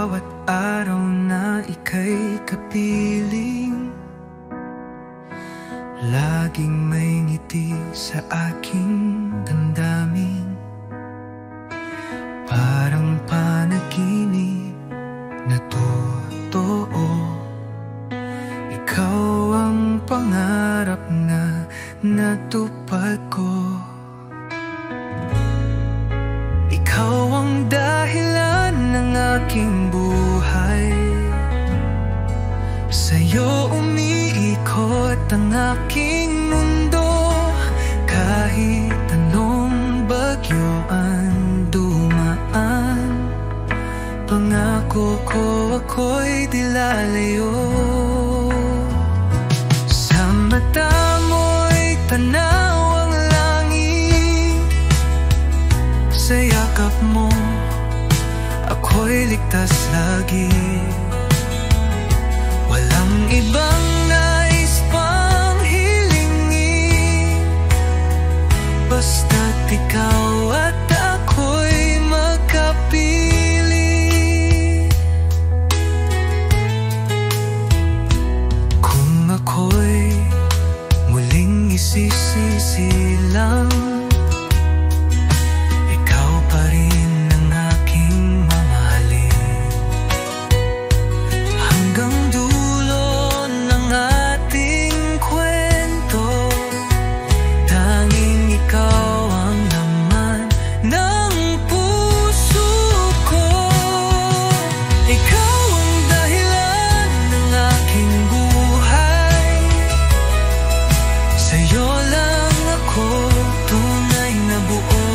bawat araw na ika'y kapiling. Laging may ngiti sa aking damdamin, parang panaginip na totoo. Ikaw ang pangarap na natupad ko. Ikaw ang dahilan ng aking buhay. Sa'yo umiikot ang aking mundo. Kahit anong bagyo ang dumaan, pangako ko ako'y di lalayo. Sa mata mo'y tanaw ang langit, sa yakap mo ako'y ligtas lagi. Walang ibang nais pang hilingin, basta't ikaw at ako'y magkapili. Kung ako'y muling isisisilang, ikaw pa rin ang aking mamahalin. Hanggang dulo ng ating kwento, tanging ikaw ang laman ng puso ko. Ikaw ang dahilan ng aking buhay. Sa'yo lang ako tunay na buo.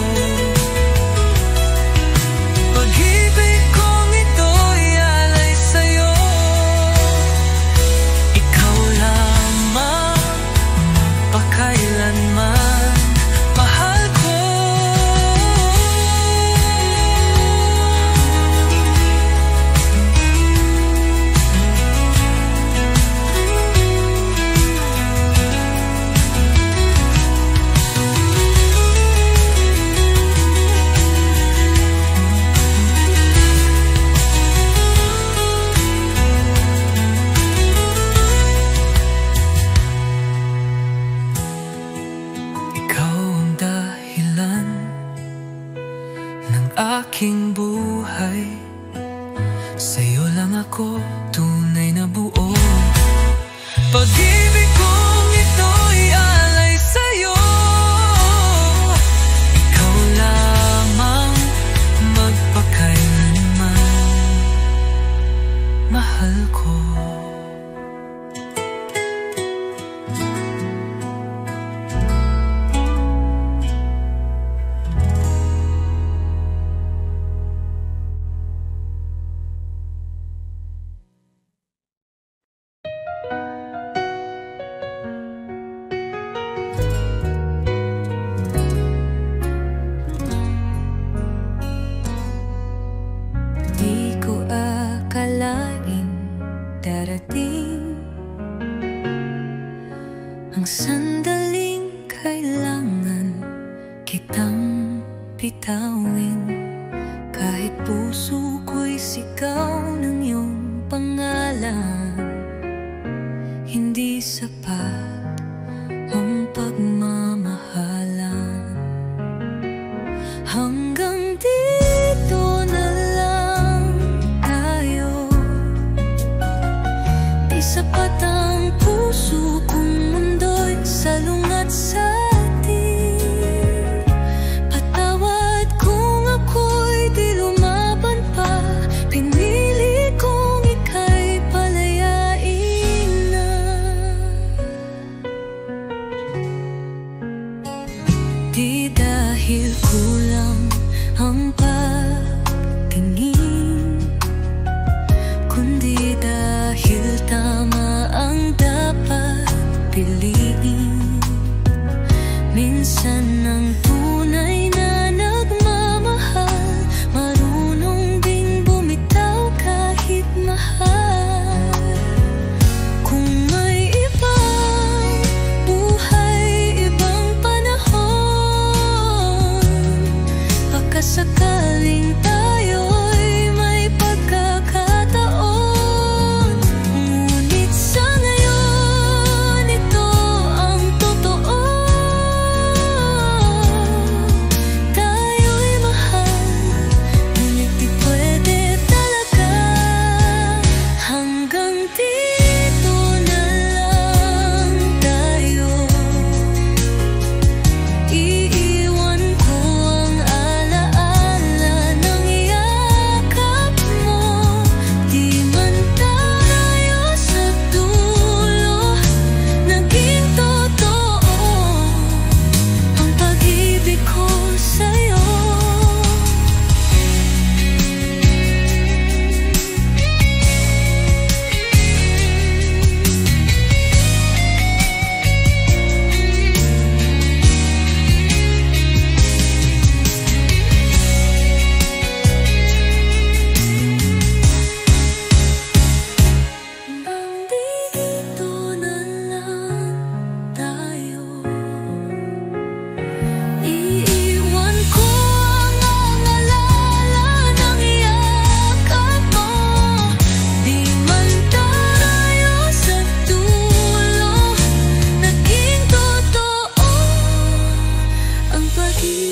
Pag-ibig kong ito'y alay sa'yo. Ikaw lamang magpakailanman, mahal ko. Ikaw ang dahilan ng aking buhay. Sa'yo lang ako tunay na buo. Pag-ibig kong ito'y alay sa'yo. Ikaw lamang magpakailanman, mahal ko. Di ko akalain darating ang sandaling kailangan kitang bitawin. Kahit puso ko'y sigaw ng iyong pangalan, hindi sapat ang pagmamahalan. Hanggang dito na lang tayo. Di sapat ang puso kong mundo'y salungat sa atin. Patawad kung ako'y di lumaban pa. Pinili kong ika'y palayain na. Di dahil kulang ang pagtingin, kundi dahil tama ang dapat piliin. Minsan ang tunay na nagmamahal, marunong ding bumitaw kahit mahal. Kung may ibang buhay, ibang panahon, baka sakaling tayo'y may pagkakataon.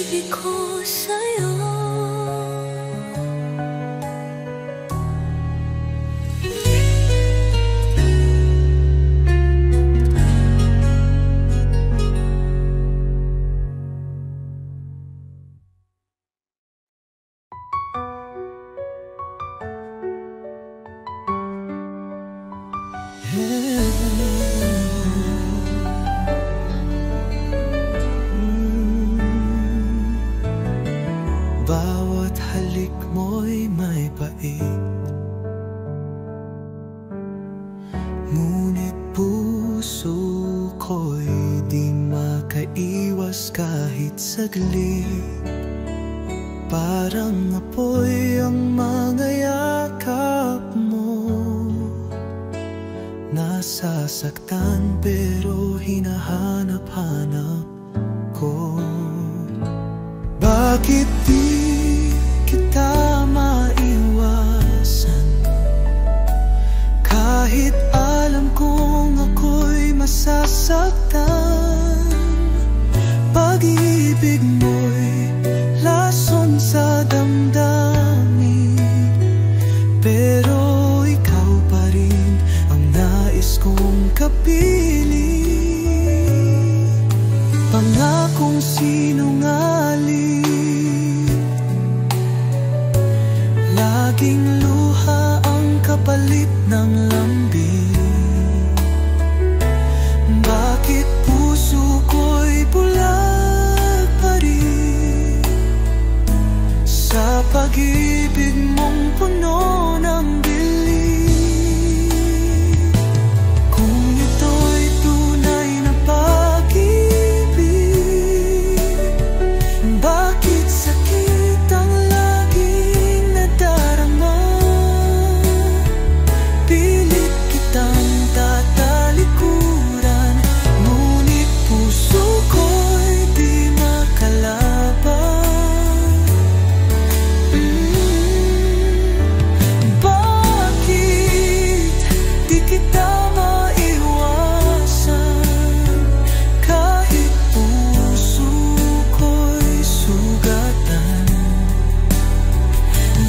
pag-ibig ko sa'yo. Bawat halik mo'y may pait, ngunit puso ko'y di makaiwas kahit saglit. Parang apoy ang mga yakap mo, nasasaktan pero hinahanap-hanap ko. Bakit di kita maiwasan, kahit alam kong ako'y masasaktan? Pag-ibig mo'y lason sa damdamin, pero ikaw pa rin ang nais kong kapiling. Pangakong sinungaling, laging luha ang kapalit ng lambing. Bakit puso ko'y bulag pa rin sa pag-ibig mong puno ng dilim? Kung ito'y tunay na pag-ibig, bakit sakit ang laging nadarama? Pilit kitang tatalikuran, ngunit puso ko'y di makalaban. Bakit di kita maiwasan, kahit puso ko'y sugatan?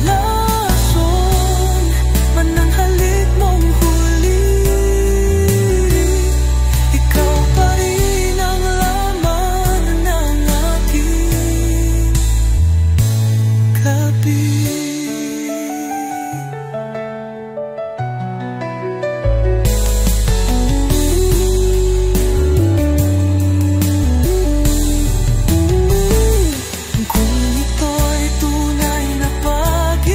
Lason man ang halik mong huli, ikaw pa rin ang laman ng aking gabi. Kung ito'y tunay na pag-ibig,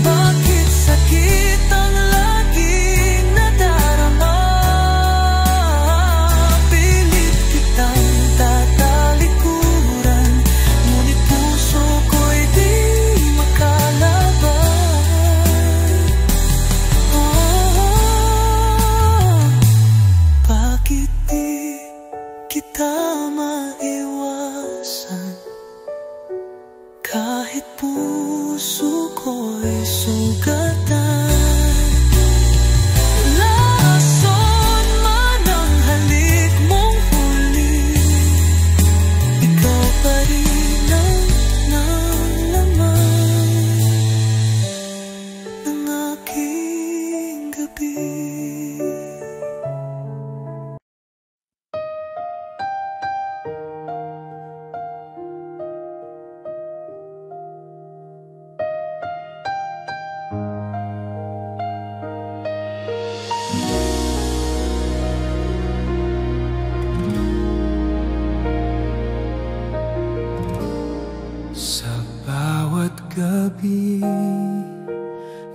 bakit sakit ang laging nadarama? Pilit kitang tatalikuran, ngunit puso ko'y di makalaban. Bakit di kita maiwasan, kahit puso ko'y sugatan? Lason man ang halik mong huli, ikaw pa rin ang nalaman ng aking gabi. Sa bawat gabi,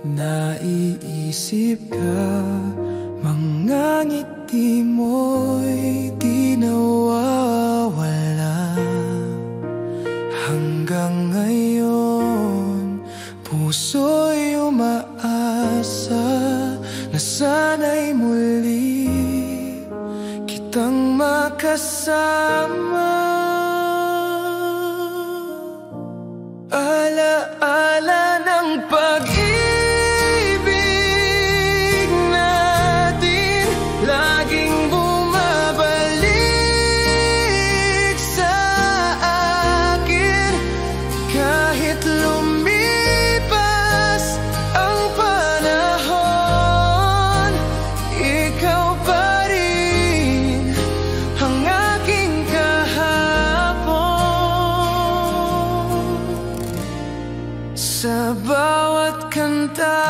naiisip ka, mga ngiti mo'y di nawawala. Hanggang ngayon, puso'y umaasa na sana'y muli kitang makasama. Ala-ala ng pag-ibig natin, laging bumabalik. Sa bawat kanta,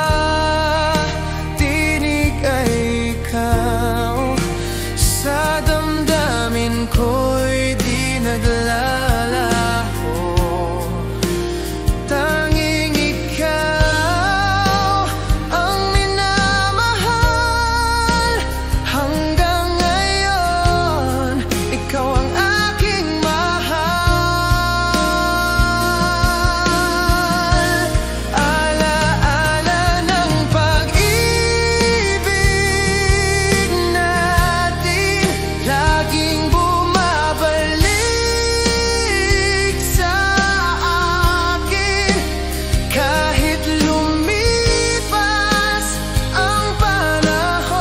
tinig ay ikaw. Sa damdamin ko'y di naglalaho. Tanging ikaw ang minamahal. Hanggang ngayon, ikaw ang aking mahal. Alaala ng pag-ibig natin, laging bumabalik sa akin. Kahit lumipas ang panahon,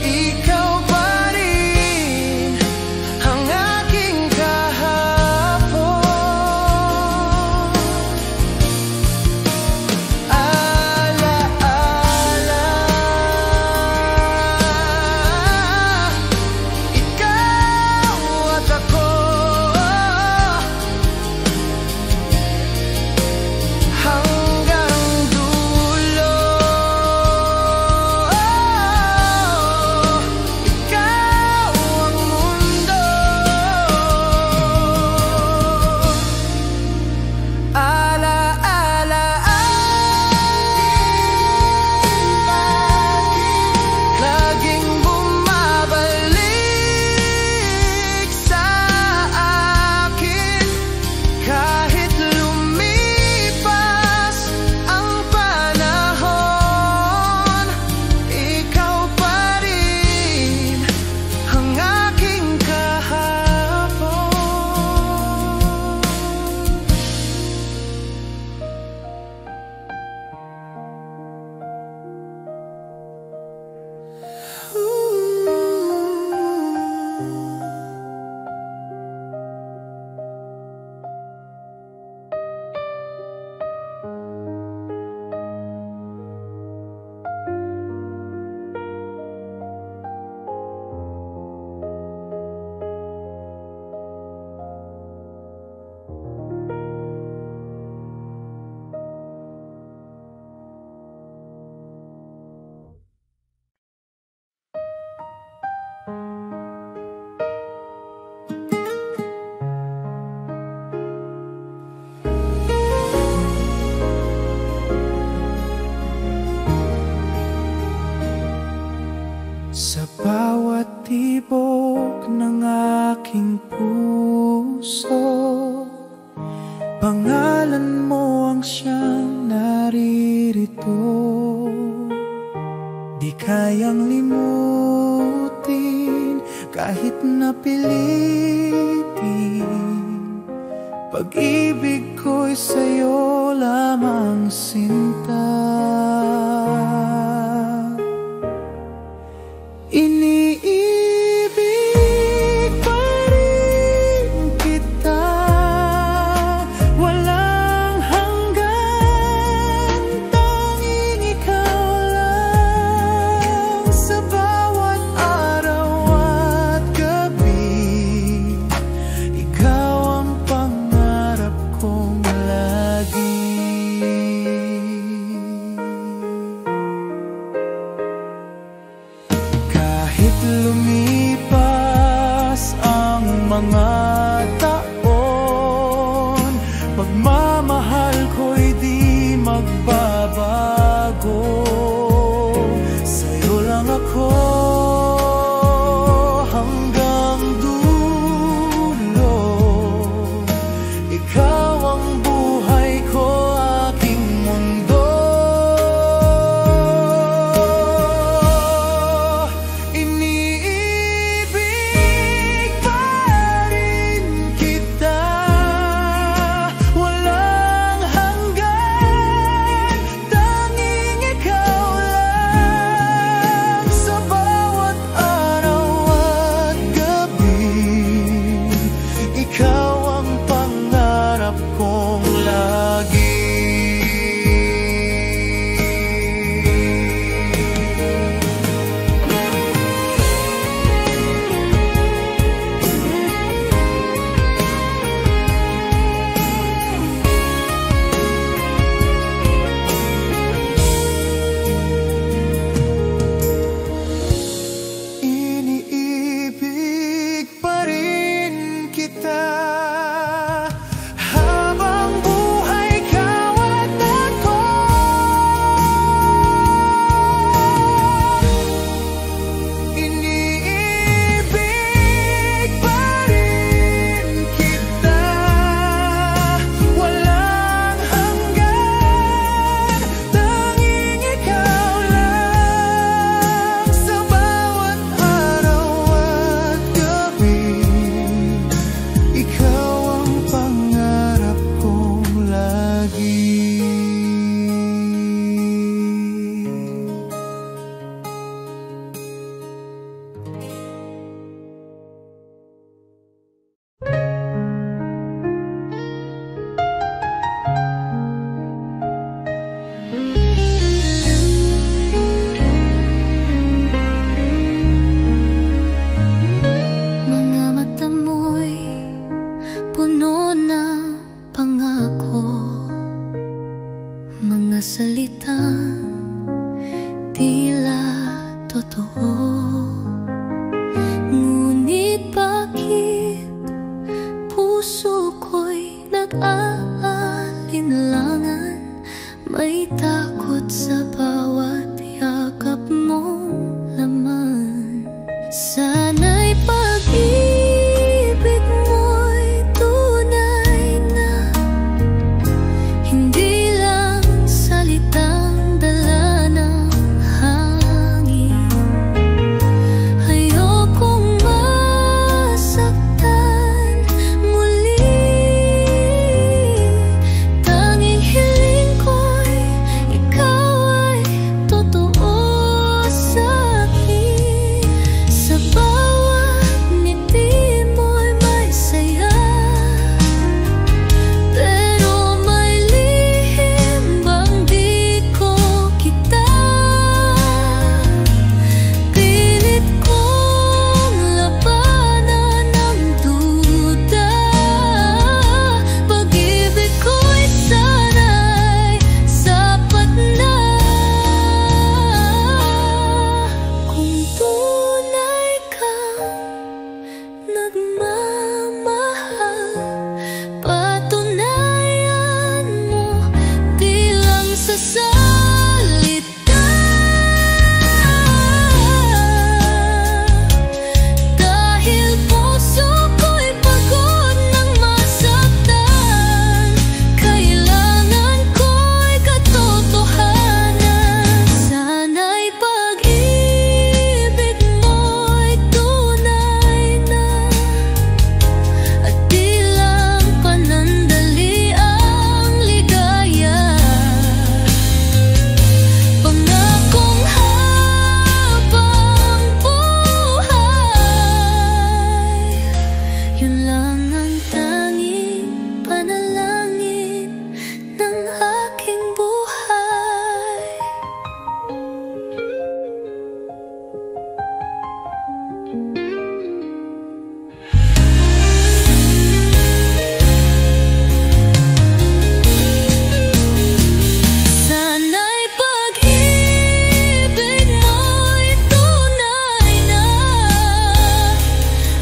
ikaw pa rin ang aking kahapon. Alaala, ikaw at ako, hanggang dulo. Ikaw ang mundo. Alaala, laging bumabalik sa akin. Kahit lumipas ang panahon, ikaw pa rin ang aking kahapon. Sa bawat tibok ng aking puso, pangalan mo ang siyang naririto. Di kayang limutin kahit napilitin. Pag-ibig ko'y sa'yo lamang sinta. Iniibig pa rin kita, walang hanggan, tanging ikaw lang. Sa bawat araw at gabi, ikaw ang pangarap kong lagi. Kahit lumipas ang mga taon, pagmamahal ko'y di magbabago. Sa'yo lang ako hanggang dulo. Ikaw ang buhay ko, aking mundo. Iniibig pa rin nag-aalinlangan, may takot sa bawat yakap mong laman. Sana'y pag-ibig mo'y tunay na, hindi lang salitang dala ng hangin. Ayokong masaktan muli, tanging hiling ko'y ikaw ay totoo sa'kin. Sa bawat ngiti mo'y may saya, pero may lihim bang di ko kita. Pilit kong labanan ang duda, pag-ibig ko'y sana'y sapat na. Kung tunay kang nagmamahal, patunayan mo di lang sa salita. Dahil puso ko'y pagod ng masaktan, kailangan ko'y katotohanan. Sana'y pag-ibig mo'y tunay na, at di lang panandali ang ligaya. Pangakong habang buhay, yun lang ang tanging panalangin ng aking buhay. Sana'y pag-ibig mo'y tunay na,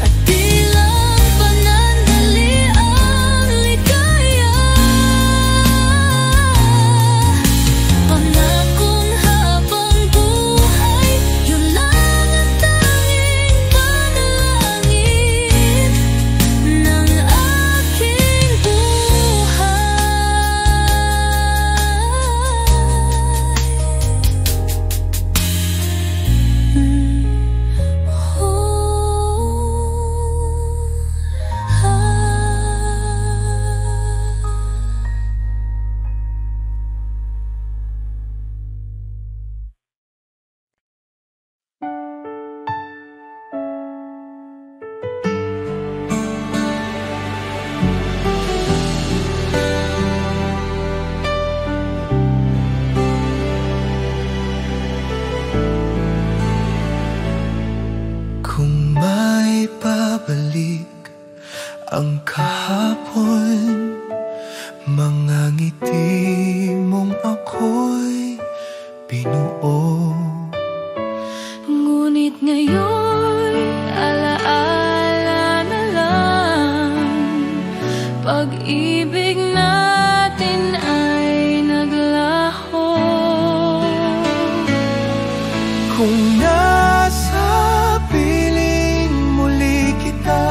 at di lang panandali ang ligaya. Pangakong habang buhay, yun lang ang tanging panalangin ng aking buhay. Kung may pabalik ang kahapon, mga ngiti mong ako'y binuo. Ngunit ngayon, alaala na lang, pag-ibig natin ay naglaho. Kung nasa piling muli kita,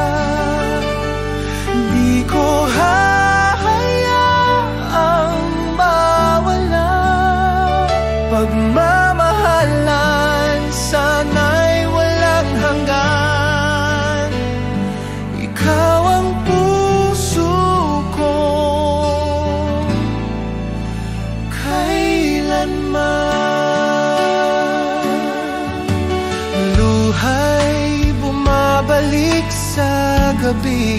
di ko hahayaang mawala. Pagmamahalan sana'y walang hanggan, ikaw ang puso ko kailanman. Luhay bumabalik sa gabi,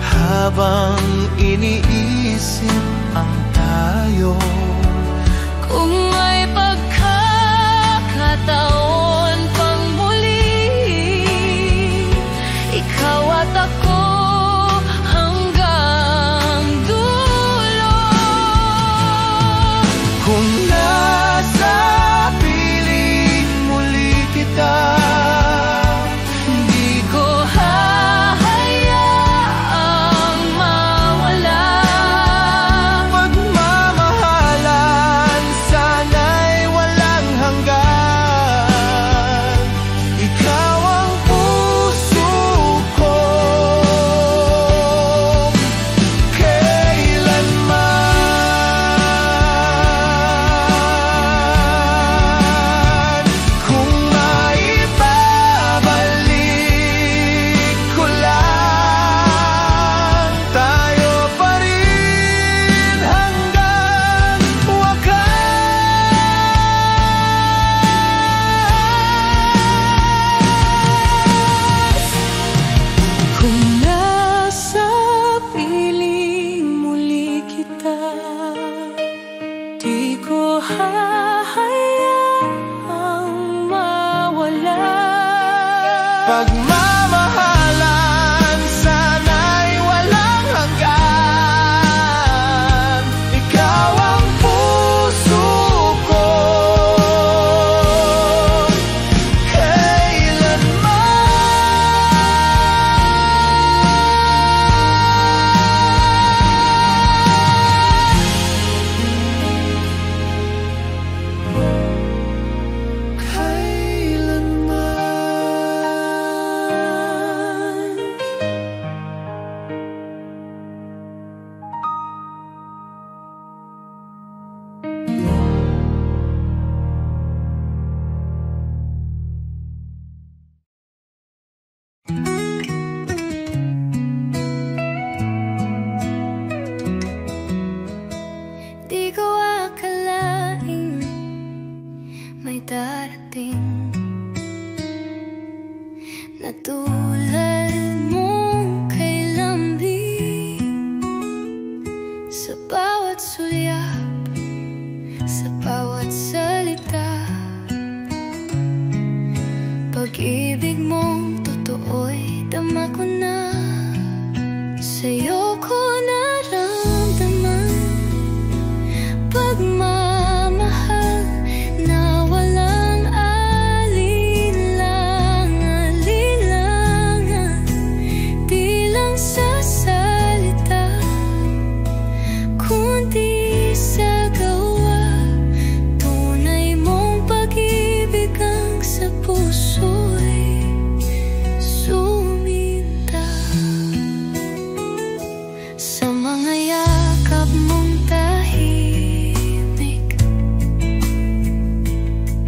habang iniisip ang tayo. Kung may pagkakataon pang muli, ikaw at ako hanggang dulo. Kung nasa piling muli kita, Di ko hahayaang Katulad mong kay lambing, sa bawat sulyap, sa bawat salita. Pag-ibig mong totoo'y dama ko na, sa'yo ko naramdaman. Pagmamahal na walang alinlangan, di lang sa salita, kundi sa gawa. Tunay mong pag-ibig ang sa puso'y suminta. Sa mga yakap mong tahimik,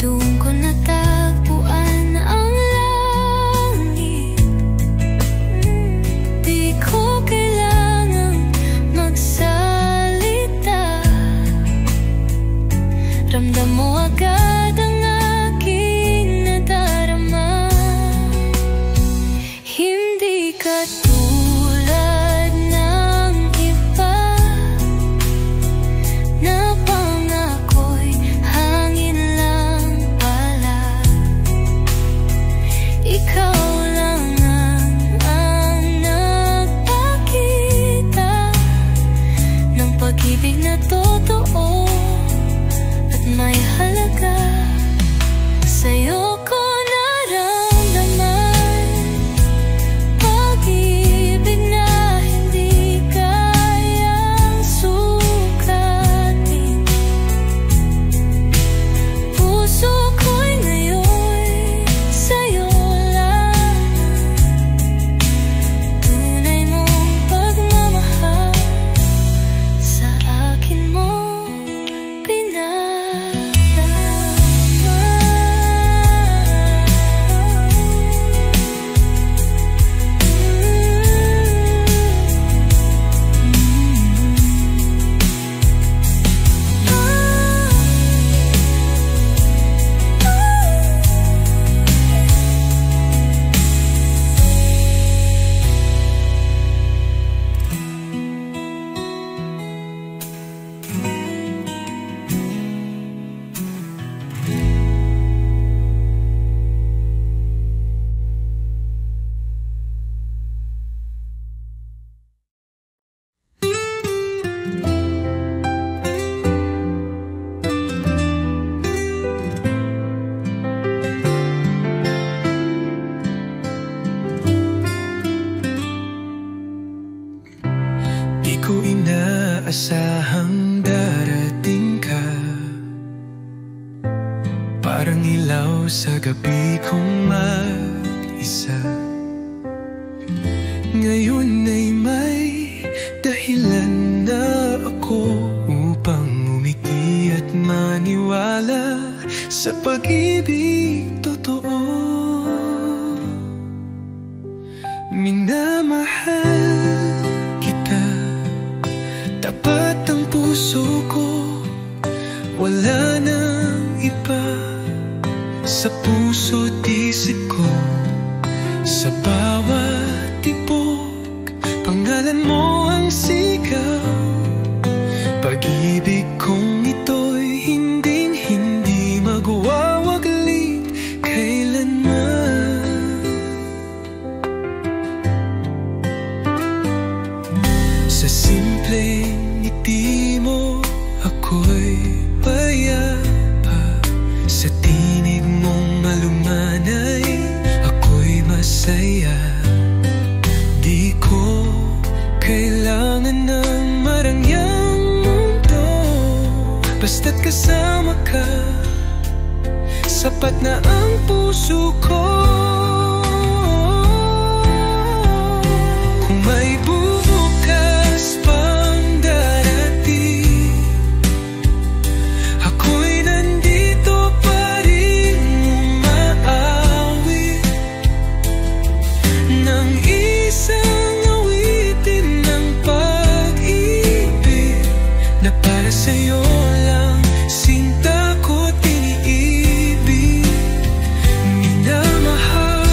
doon ko natagpuan ang langit. Di ko kailangang magsalita, ramdam mo agad ang aking nadarama. Hindi ka tulad ng iba, na pangako'y hangin lang pala. Ikaw lang ang nagpakita ng pag-ibig na totoo at may halaga. Sa'yo ko naramdaman pag-ibig na hindi kayang sukatin. Puso ko'y ngayon sa'yo lang. Tunay mong pagmamahal sa akin mo Di ko inaasahang darating ka, parang ilaw sa gabi kong mag-isa. Ngayon ay may dahilan na ako upang umiti at maniwala sa pag-ibig totoo. Minamahal kita, tapat ang puso ko, wala nang iba. Sa puso't isip ko, sa bawat tibok, pangalan mo ang sigaw. Pag-ibig kong ito'y hinding-hindi magwawaglit kailanman. Sa simpleng ngiti mo ako'y payapa, sa tinig mong malumanay ako'y masaya. Di ko kailangan ng marangyang mundo, basta't kasama ka, sapat na ang puso ko. Kung may bukas pang darating, ako'y nandito pa rin umaawit ng isang awitin ng pag-ibig na para sa'yo lang, sinta ko tiniibig. Minamahal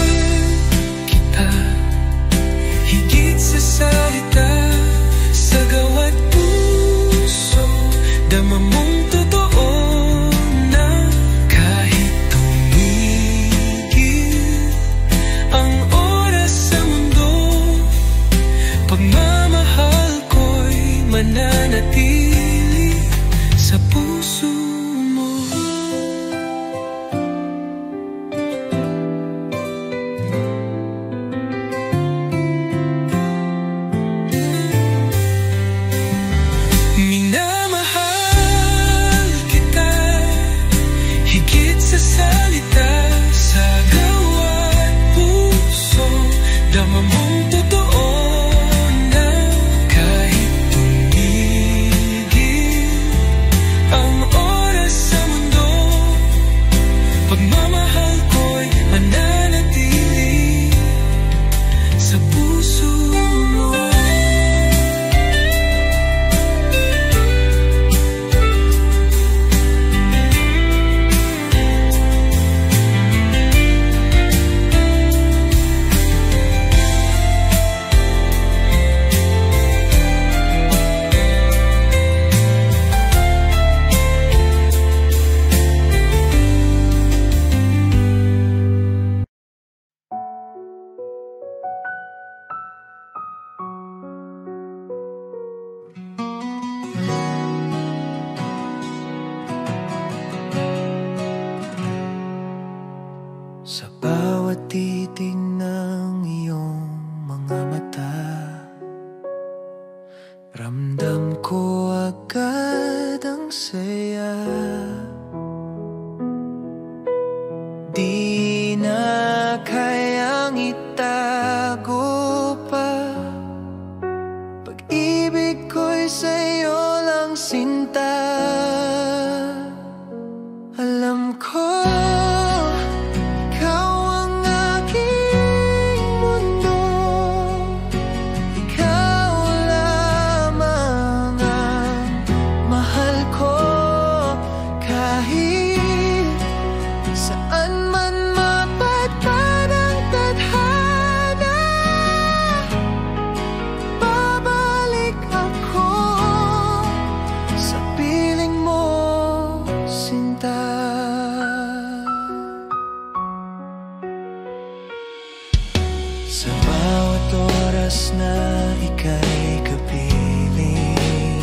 Sa bawat oras na ika'y kapiling,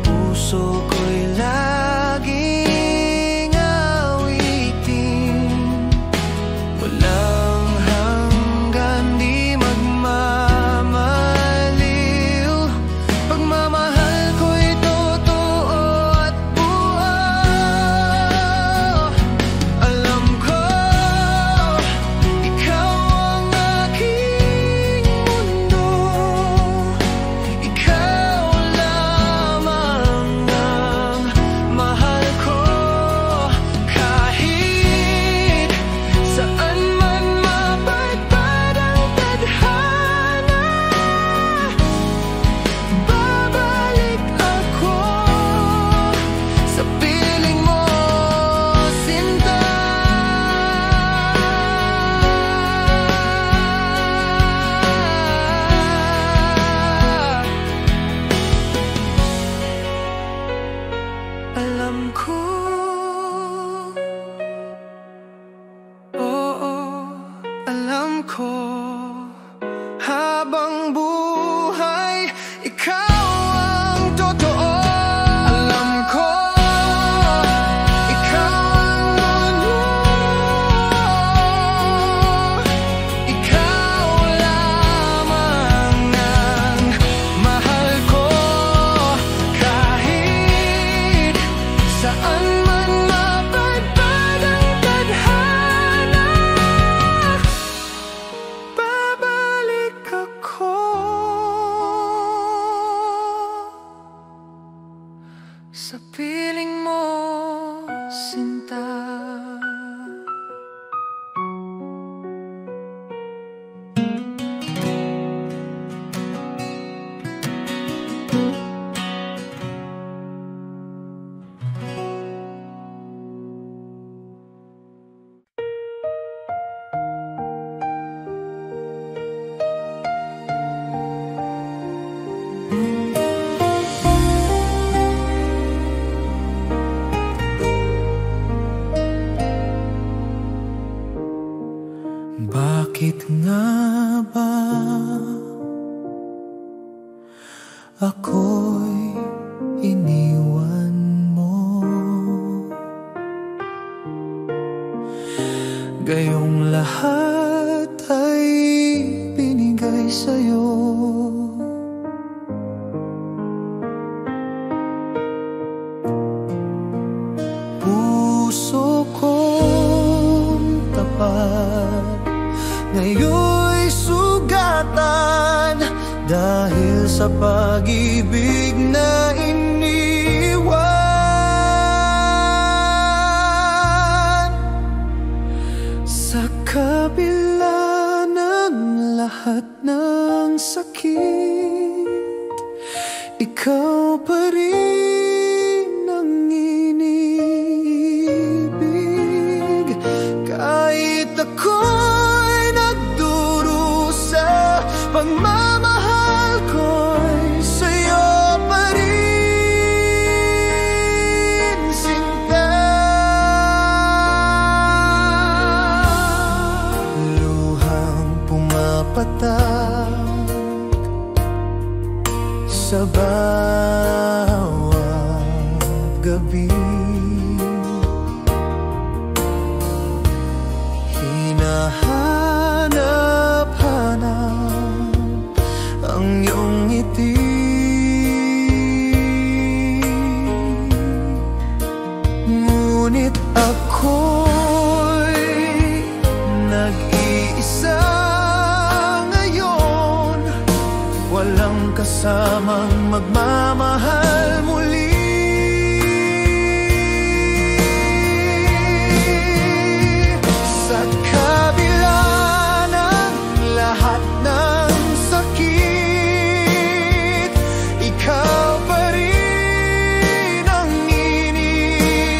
puso ko'y laging awitin. Walang hanggan, di magmamaliw. Pagmamahal ko'y totoo at buo. Alam ko, ikaw ang aking mundo. Ikaw lamang ang mahal ko. Kahit saan man mapadpad ang tadhana, babalik ako sa piling mo, sinta. Alam ko, oo, alam ko, habang buhay, ikaw ang totoo. Alam ko, ikaw ang mundo. Ikaw lamang ang mahal ko. Kahit saan man mapadpad ang tadhana, babalik ako sa piling mo, sinta. Bakit nga ba ako'y iniwan mo? Gayong lahat ay binigay sa'yo. Puso kong tapat ngayon'y sugatan dahil sa pag-ibig na iniwan. Sa kabila ng lahat ng sakit, ikaw pa rin ang iniibig. Kahit ako'y nagdurusa, pagmamahal ko'y sa'yo pa rin, sinta. Luhang pumapatak sa bawat gabi, hinahanap-hanap ang iyong ngiti. Ngunit ako'y nag-iisa ngayon, walang kasamang magmamahal muli. Sa kabila ng lahat ng sakit, ikaw pa rin ang iniibig.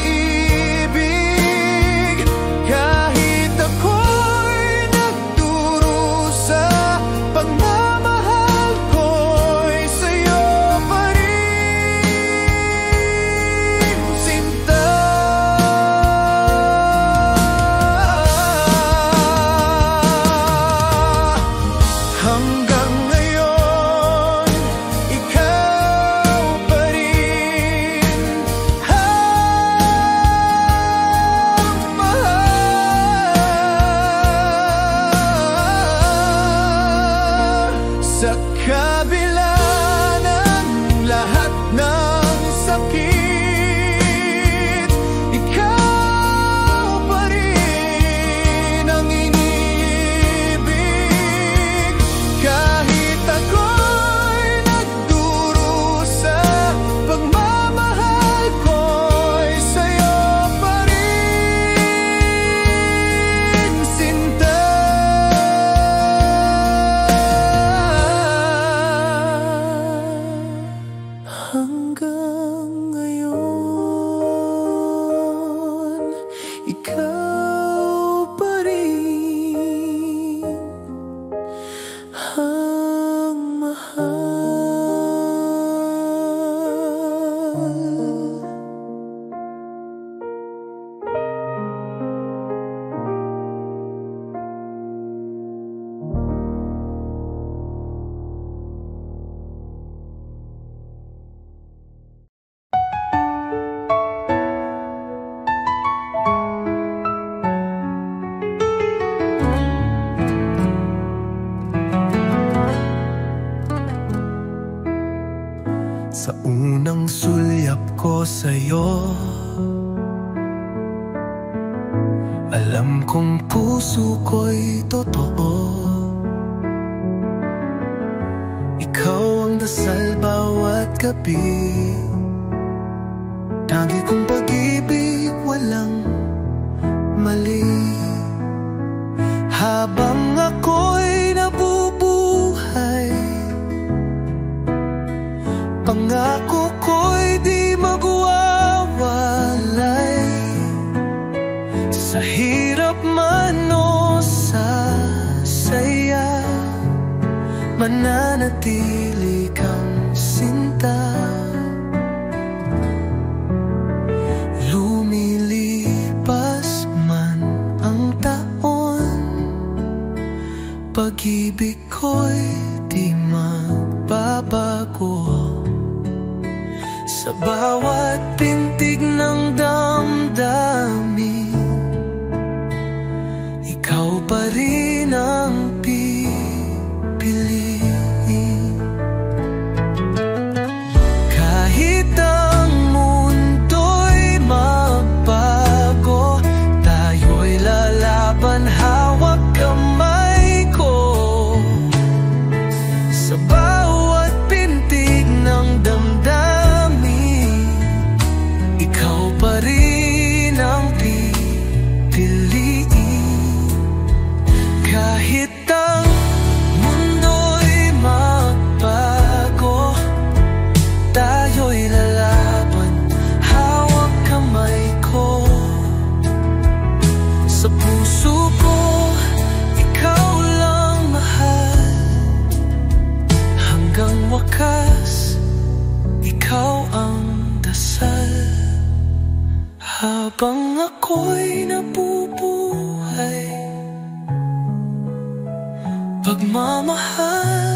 Kahit ako'y nagdurusa, pagmamahal ko'y sa'yo pa rin. Sa unang sulyap ko sa'yo, alam kong puso ko'y totoo. Ikaw ang dasal bawat gabi, tangi kong pag-ibig walang mali. Habang ako'y nabubuhay, pangako ko'y di magwawalay. Sa hirap man o sa saya, mananatili kang sinta. Lumilipas man ang taon, pag-ibig ko'y di magbabago. Sa bawat pintig ng damdamin, ikaw pa rin ang pipiliin. Kahit ang mundo'y magbago, tayo'y lalaban, hawak kamay ko. Sa bawat pintig ng damdamin, ikaw pa rin ang pipiliin. Kahit ang mundo'y magbago, tayo'y lalaban, hawak kamay ko. Sa puso ko, ikaw lang mahal. Hanggang wakas, ikaw ang dasal. Habang ako'y nabubuhay, pagmamahal